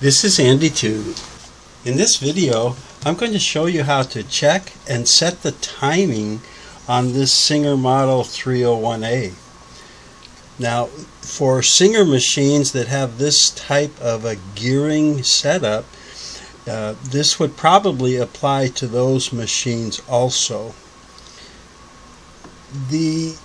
This is AndyTube. In this video, I'm going to show you how to check and set the timing on this Singer Model 301A. Now, for Singer machines that have this type of a gearing setup, this would probably apply to those machines also. The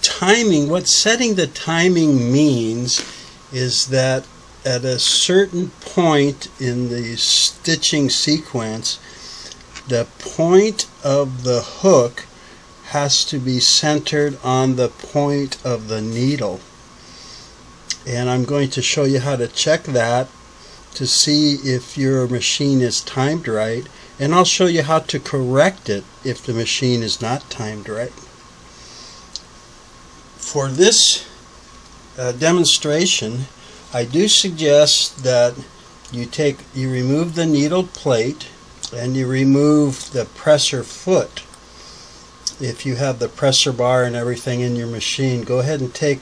timing, what setting the timing means is that at a certain point in the stitching sequence, the point of the hook has to be centered on the point of the needle. And I'm going to show you how to check that to see if your machine is timed right, and I'll show you how to correct it if the machine is not timed right. For this demonstration, I do suggest that you remove the needle plate and you remove the presser foot. If you have the presser bar and everything in your machine, go ahead and take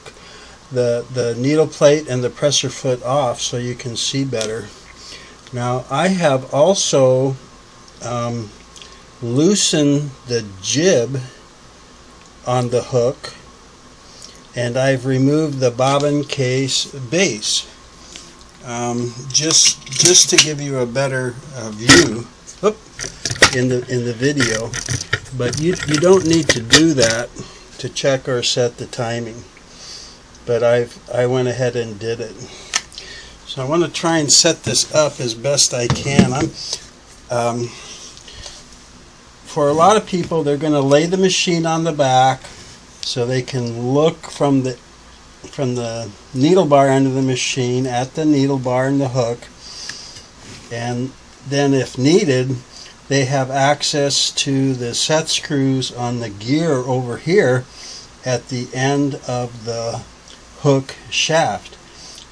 the needle plate and the presser foot off so you can see better. Now, I have also loosened the jib on the hook, and I've removed the bobbin case base just to give you a better view in the video. But you don't need to do that to check or set the timing. But I went ahead and did it. So I want to try and set this up as best I can. For a lot of people, they're going to lay the machine on the back so they can look from the needle bar end of the machine at the needle bar and the hook, and then if needed, they have access to the set screws on the gear over here at the end of the hook shaft,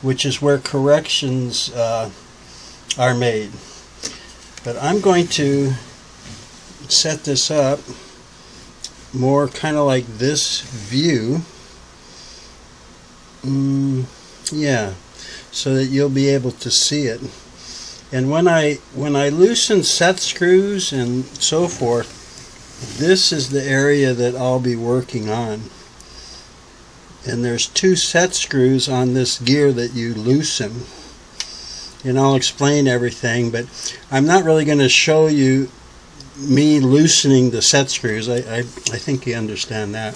which is where corrections are made. But I'm going to set this up more kind of like this view, yeah, so that you'll be able to see it. And when I loosen set screws and so forth, this is the area that I'll be working on. And there's 2 set screws on this gear that you loosen. And I'll explain everything, but I'm not really going to show you me loosening the set screws. I think you understand that.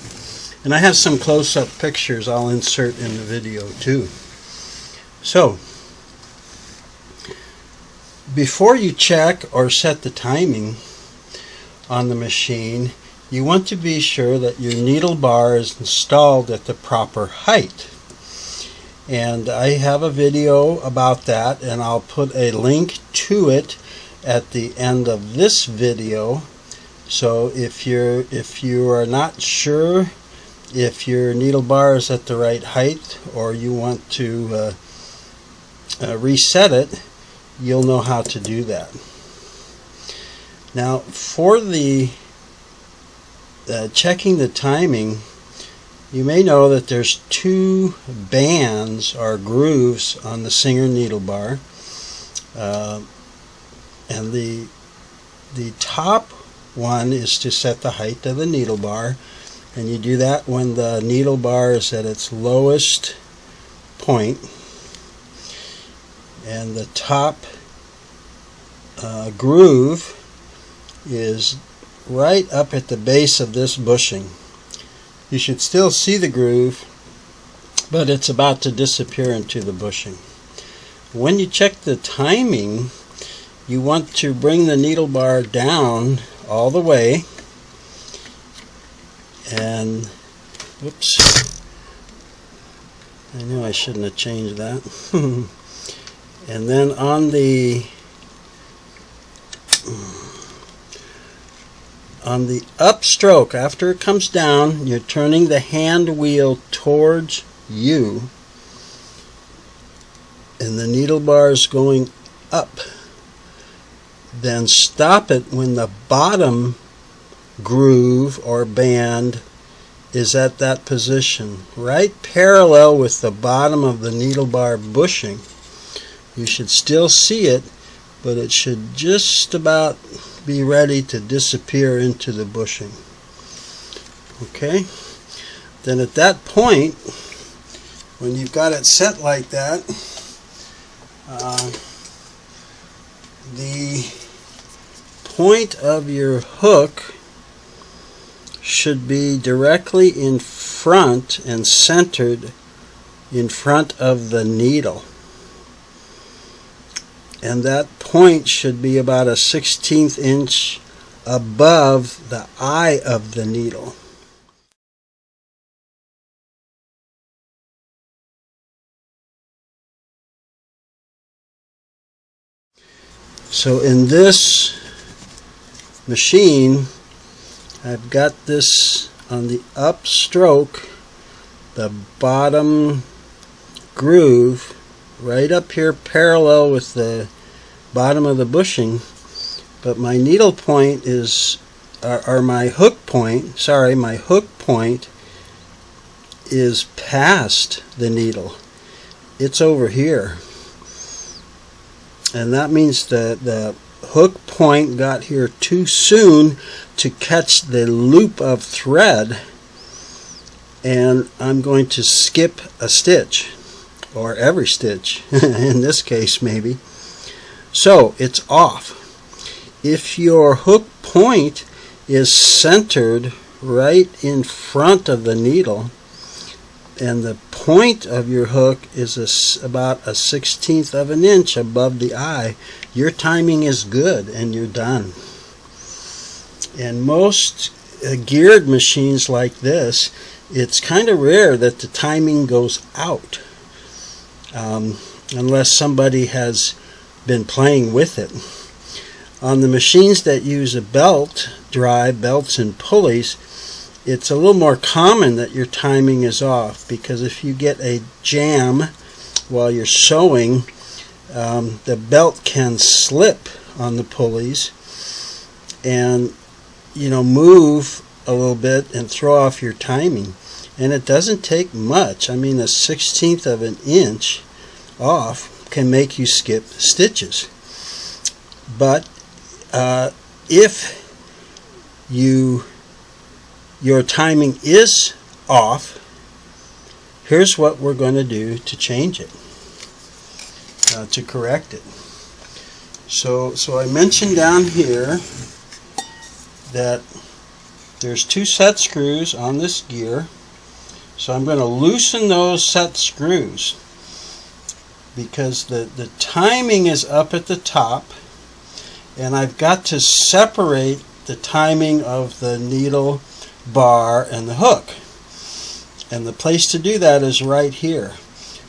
And I have some close-up pictures I'll insert in the video too. So, before you check or set the timing on the machine, you want to be sure that your needle bar is installed at the proper height. And I have a video about that, and I'll put a link to it at the end of this video. So if you are not sure if your needle bar is at the right height, or you want to reset it, you'll know how to do that. Now, for the checking the timing, you may know that there's 2 bands or grooves on the Singer needle bar, and the top one is to set the height of the needle bar, and you do that when the needle bar is at its lowest point, and the top groove is right up at the base of this bushing. You should still see the groove, but it's about to disappear into the bushing. When you check the timing, you want to bring the needle bar down all the way, and whoops, I knew I shouldn't have changed that. And then on the upstroke, after it comes down, you're turning the hand wheel towards you, and the needle bar is going up. Then stop it when the bottom groove or band is at that position, right parallel with the bottom of the needle bar bushing. You should still see it, but it should just about be ready to disappear into the bushing. Okay? Then at that point, when you've got it set like that, the point of your hook should be directly in front and centered in front of the needle. And that point should be about a 1/16 inch above the eye of the needle. So in this machine, I've got this on the upstroke, the bottom groove right up here parallel with the bottom of the bushing, but my needle point is, or my hook point, sorry, my hook point is past the needle. It's over here. And that means that the hook point got here too soon to catch the loop of thread, and I'm going to skip a stitch, or every stitch in this case maybe. So it's off. If your hook point is centered right in front of the needle, and the point of your hook is about a 1/16 of an inch above the eye, your timing is good and you're done. And most geared machines like this, it's kind of rare that the timing goes out, unless somebody has been playing with it. On the machines that use a belt drive, belts and pulleys, it's a little more common that your timing is off, because if you get a jam while you're sewing, the belt can slip on the pulleys and move a little bit and throw off your timing. And it doesn't take much. I mean, a 1/16 of an inch off can make you skip stitches. But if your timing is off, here's what we're going to do to change it, to correct it. So I mentioned down here that there's 2 set screws on this gear. So I'm going to loosen those set screws, because the timing is up at the top, and I've got to separate the timing of the needle bar and the hook. And the place to do that is right here.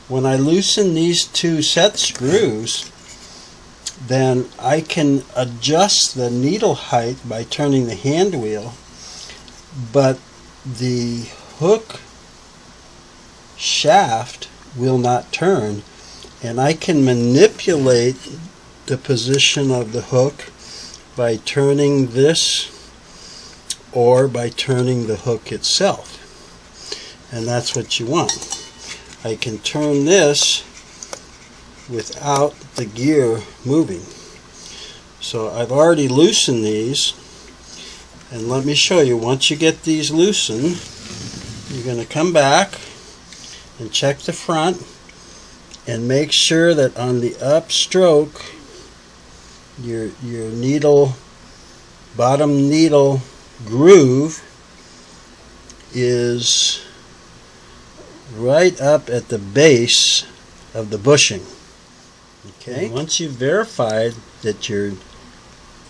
When I loosen these 2 set screws, then I can adjust the needle height by turning the hand wheel, but the hook shaft will not turn, and I can manipulate the position of the hook by turning this or by turning the hook itself. And that's what you want. I can turn this without the gear moving. So I've already loosened these, and let me show you. Once you get these loosened, you're going to come back and check the front and make sure that on the upstroke your needle, bottom needle groove is right up at the base of the bushing. Okay, and once you've verified that your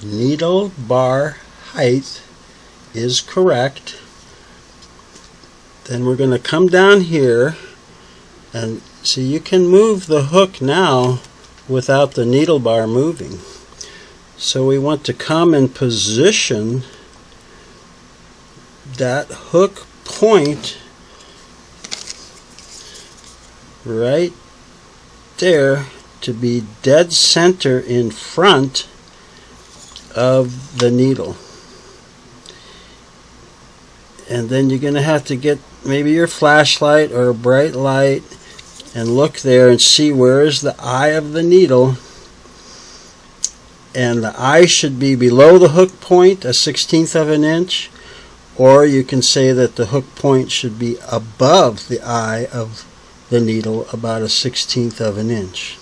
needle bar height is correct, then we're going to come down here, and see, you can move the hook now without the needle bar moving. So we want to come and position that hook point right there to be dead center in front of the needle. And then you're going to have to get maybe your flashlight or a bright light and look there and see where is the eye of the needle, and the eye should be below the hook point, 1/16 of an inch, or you can say that the hook point should be above the eye of the needle, about 1/16 of an inch.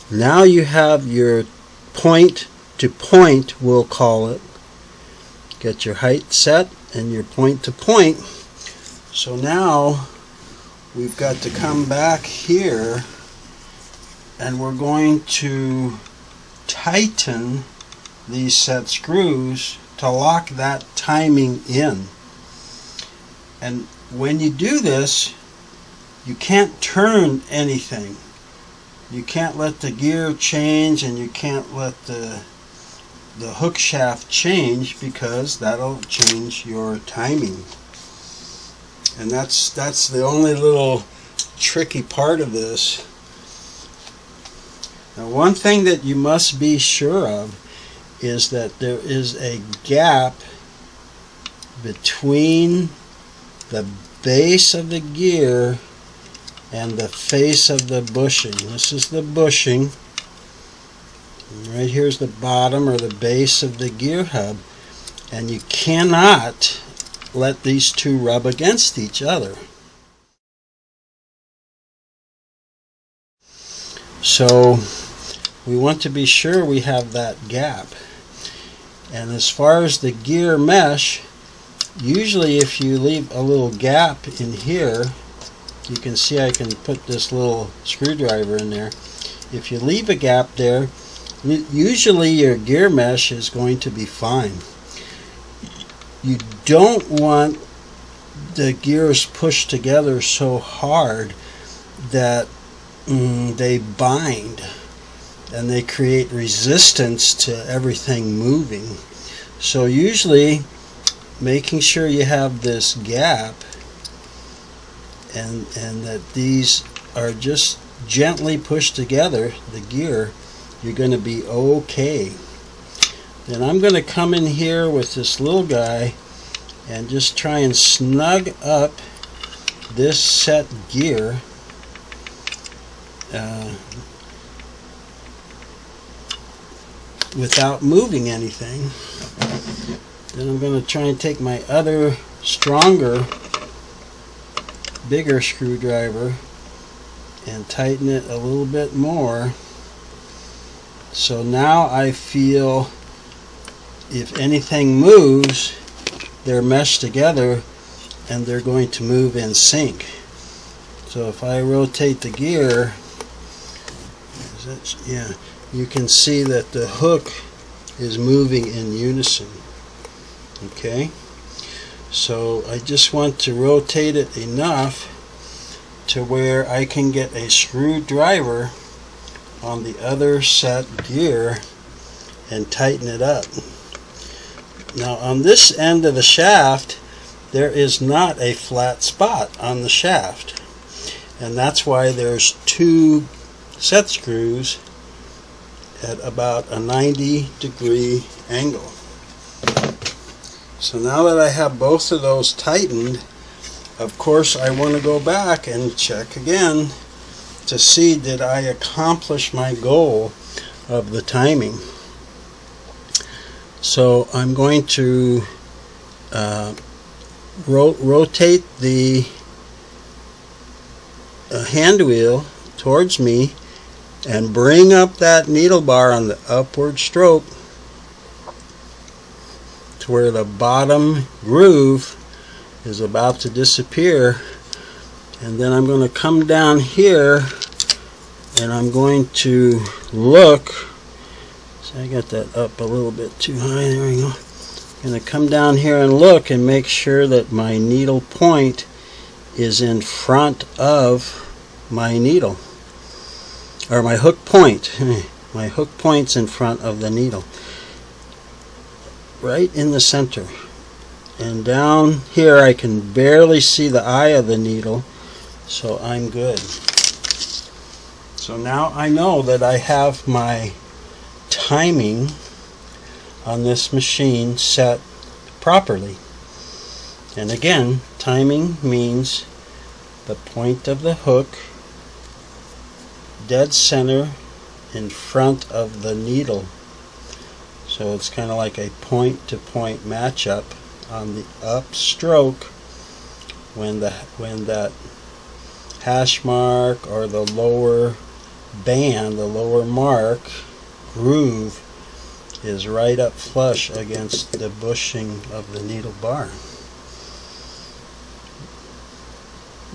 Now you have your point to point, we'll call it. Get your height set and your point to point. So now we've got to come back here and we're going to tighten these set screws to lock that timing in. And when you do this, you can't turn anything. You can't let the gear change, and you can't let the hook shaft change, because that'll change your timing. And that's the only little tricky part of this. Now, one thing that you must be sure of is that there is a gap between the base of the gear and the face of the bushing. This is the bushing. And right here's the bottom or the base of the gear hub. And you cannot let these two rub against each other. So we want to be sure we have that gap. And as far as the gear mesh, usually if you leave a little gap in here, you can see I can put this little screwdriver in there. If you leave a gap there, usually your gear mesh is going to be fine. You don't want the gears pushed together so hard that they bind and they create resistance to everything moving. So usually making sure you have this gap and that these are just gently pushed together, the gear, you're going to be okay. Then I'm going to come in here with this little guy and just try and snug up this set gear without moving anything. Then I'm going to try and take my other stronger, bigger screwdriver and tighten it a little bit more. So now I feel if anything moves, they're meshed together and they're going to move in sync. So if I rotate the gear, yeah, you can see that the hook is moving in unison. Okay, so I just want to rotate it enough to where I can get a screwdriver on the other set gear and tighten it up. Now on this end of the shaft, there is not a flat spot on the shaft, and that's why there's two set screws at about a 90-degree angle. So now that I have both of those tightened, of course I want to go back and check again to see did I accomplish my goal of the timing. So I'm going to rotate the hand wheel towards me and bring up that needle bar on the upward stroke to where the bottom groove is about to disappear, and then I'm going to come down here and I'm going to look. So I got that up a little bit too high. There we go. I'm going to come down here and look and make sure that my needle point is in front of my needle, or my hook point. My hook point's in front of the needle, right in the center. And down here I can barely see the eye of the needle, so I'm good. So now I know that I have my timing on this machine set properly. And again, timing means the point of the hook dead center in front of the needle. So it's kind of like a point-to-point matchup on the upstroke when that hash mark or the lower band, the lower mark groove is right up flush against the bushing of the needle bar.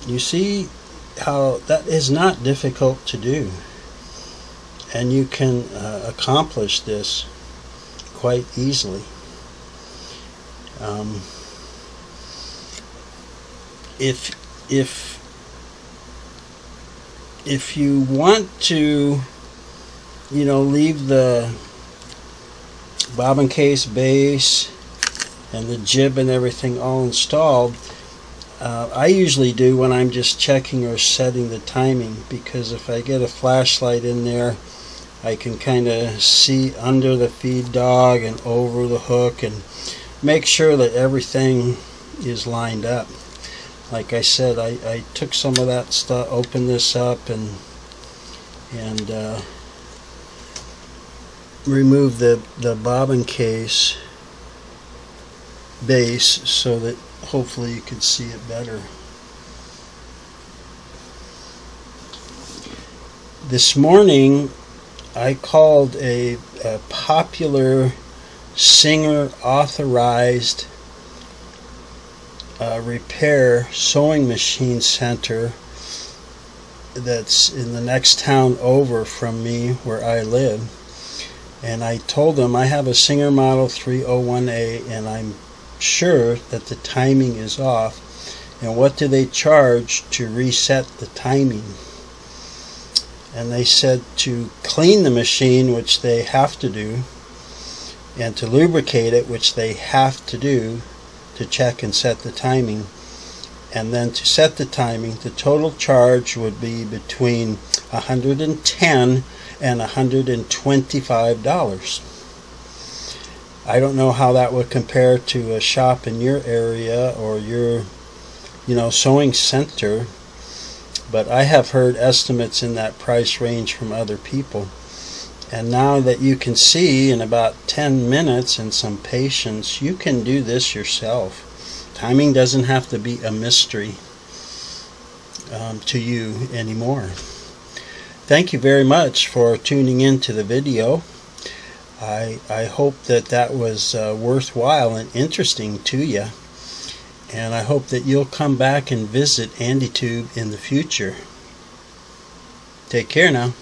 You see how that is not difficult to do, and you can accomplish this quite easily. If you want to, leave the bobbin case base and the jib and everything all installed, I usually do when I'm just checking or setting the timing, because if I get a flashlight in there, I can kind of see under the feed dog and over the hook and make sure that everything is lined up. Like I said, I took some of that stuff, opened this up, and removed the bobbin case base so that hopefully you can see it better. This morning I called a popular Singer authorized repair sewing machine center that's in the next town over from me where I live, and I told them I have a Singer Model 301A and I'm sure that the timing is off, and what do they charge to reset the timing? And they said to clean the machine, which they have to do, and to lubricate it, which they have to do to check and set the timing, and then to set the timing, the total charge would be between $110 and $125. I don't know how that would compare to a shop in your area or your sewing center, but I have heard estimates in that price range from other people. And now that you can see in about 10 minutes and some patience, you can do this yourself. Timing doesn't have to be a mystery to you anymore. Thank you very much for tuning in to the video. I hope that was worthwhile and interesting to you, and I hope that you'll come back and visit AndyTube in the future. Take care now.